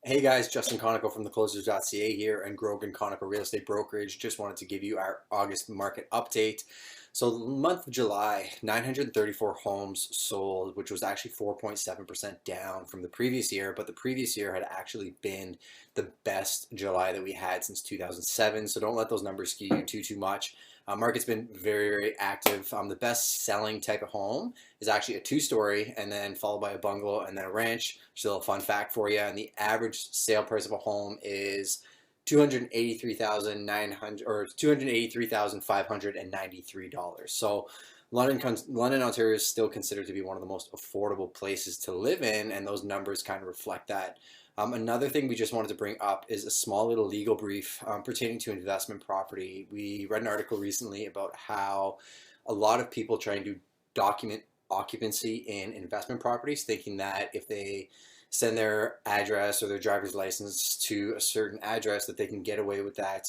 Hey guys, Justin Conoco from theclosers.ca here and Grogan Conoco Real Estate Brokerage. Just wanted to give you our August market update. So the month of July, 934 homes sold, which was actually 4.7% down from the previous year, but the previous year had actually been the best July that we had since 2007. So don't let those numbers skew you too much. Market's been very active. The best selling type of home is actually a two-story and then followed by a bungalow and then a ranch. Still a fun fact for you. And the average sale price of a home is $283,900 or $283,593. So London, Ontario is still considered to be one of the most affordable places to live in, and those numbers kind of reflect that. Another thing we just wanted to bring up is a small little legal brief pertaining to investment property. We read an article recently about how a lot of people trying to document occupancy in investment properties, thinking that if they send their address or their driver's license to a certain address that they can get away with that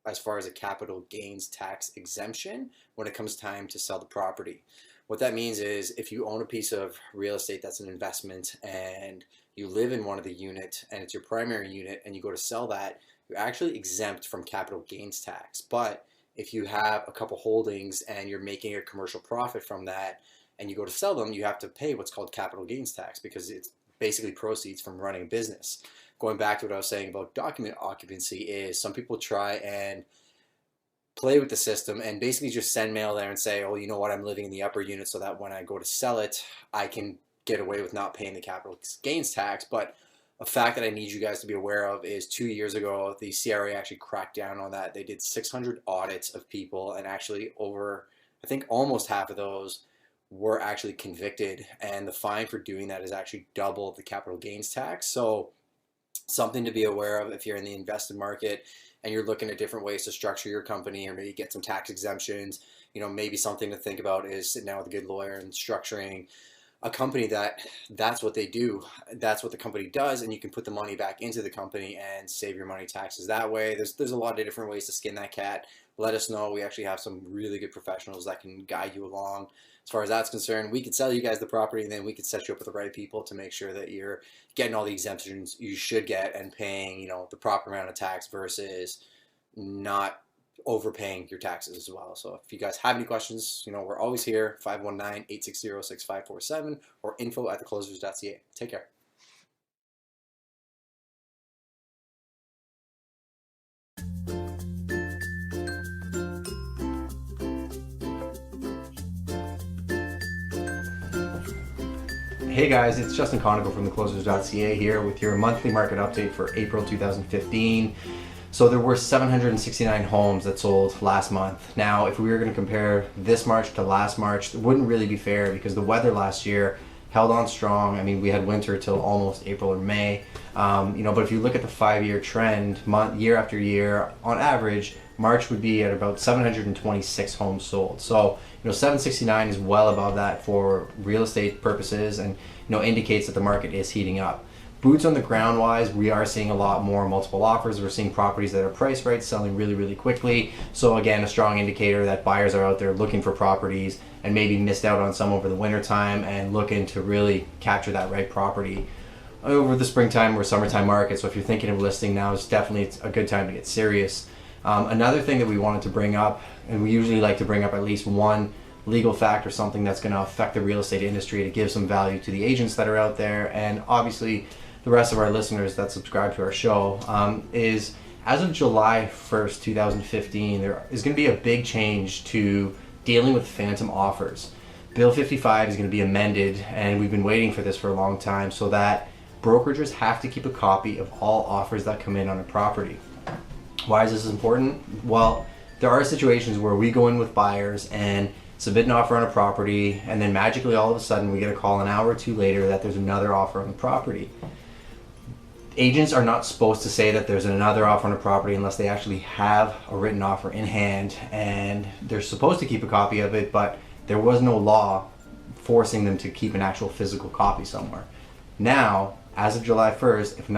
as far as a capital gains tax exemption when it comes time to sell the property. What that means is if you own a piece of real estate that's an investment and you live in one of the units and it's your primary unit and you go to sell that, you're actually exempt from capital gains tax. But if you have a couple holdings and you're making a commercial profit from that and you go to sell them, you have to pay what's called capital gains tax because it's basically proceeds from running a business. Going back to what I was saying about document occupancy is some people try and play with the system and basically just send mail there and say, oh, you know what, I'm living in the upper unit so that when I go to sell it, I can get away with not paying the capital gains tax. But a fact that I need you guys to be aware of is 2 years ago, the CRA actually cracked down on that. They did 600 audits of people and actually over, I think almost half of those were actually convicted, and the fine for doing that is actually double the capital gains tax. So something to be aware of if you're in the invested market and you're looking at different ways to structure your company or maybe get some tax exemptions. Maybe something to think about is sitting down with a good lawyer and structuring a company that's what they do. That's what the company does, and you can put the money back into the company and save your money taxes that way. There's a lot of different ways to skin that cat. Let us know. We actually have some really good professionals that can guide you along. As far as that's concerned, we could sell you guys the property and then we could set you up with the right people to make sure that you're getting all the exemptions you should get and paying, the proper amount of tax versus not overpaying your taxes as well. So if you guys have any questions, we're always here, 519-860-6547 or info@theclosers.ca. Take care. Hey guys, it's Justin Conoco from theclosers.ca here with your monthly market update for April 2015. So there were 769 homes that sold last month. Now, if we were going to compare this March to last March, it wouldn't really be fair because the weather last year held on strong. I mean, we had winter till almost April or May. But if you look at the 5-year trend, year after year, on average, March would be at about 726 homes sold. So, 769 is well above that for real estate purposes and, indicates that the market is heating up. Boots on the ground wise, we are seeing a lot more multiple offers. We're seeing properties that are priced right, selling really, really quickly. So again, a strong indicator that buyers are out there looking for properties and maybe missed out on some over the winter time and looking to really capture that right property over the springtime or summertime market. So if you're thinking of listing now, it's definitely a good time to get serious. Another thing that we wanted to bring up, and we usually like to bring up at least one legal fact or something that's going to affect the real estate industry to give some value to the agents that are out there, and obviously the rest of our listeners that subscribe to our show, is as of July 1st, 2015, there is going to be a big change to dealing with phantom offers. Bill 55 is going to be amended, and we've been waiting for this for a long time, so that brokerages have to keep a copy of all offers that come in on a property. Why is this important? Well, there are situations where we go in with buyers and submit an offer on a property, and then magically all of a sudden we get a call an hour or two later that there's another offer on the property. Agents are not supposed to say that there's another offer on a property unless they actually have a written offer in hand, and they're supposed to keep a copy of it, but there was no law forcing them to keep an actual physical copy somewhere. Now, as of July 1st, if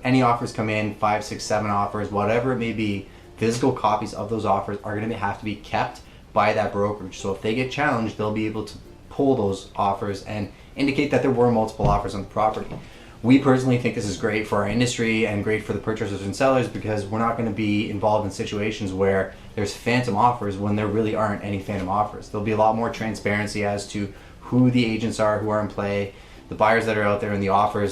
any offers come in, 5, 6, 7 offers, whatever it may be, physical copies of those offers are going to have to be kept by that brokerage. So if they get challenged, they'll be able to pull those offers and indicate that there were multiple offers on the property. We personally think this is great for our industry and great for the purchasers and sellers because we're not going to be involved in situations where there's phantom offers when there really aren't any phantom offers. There'll be a lot more transparency as to who the agents are who are in play, the buyers that are out there, and the offers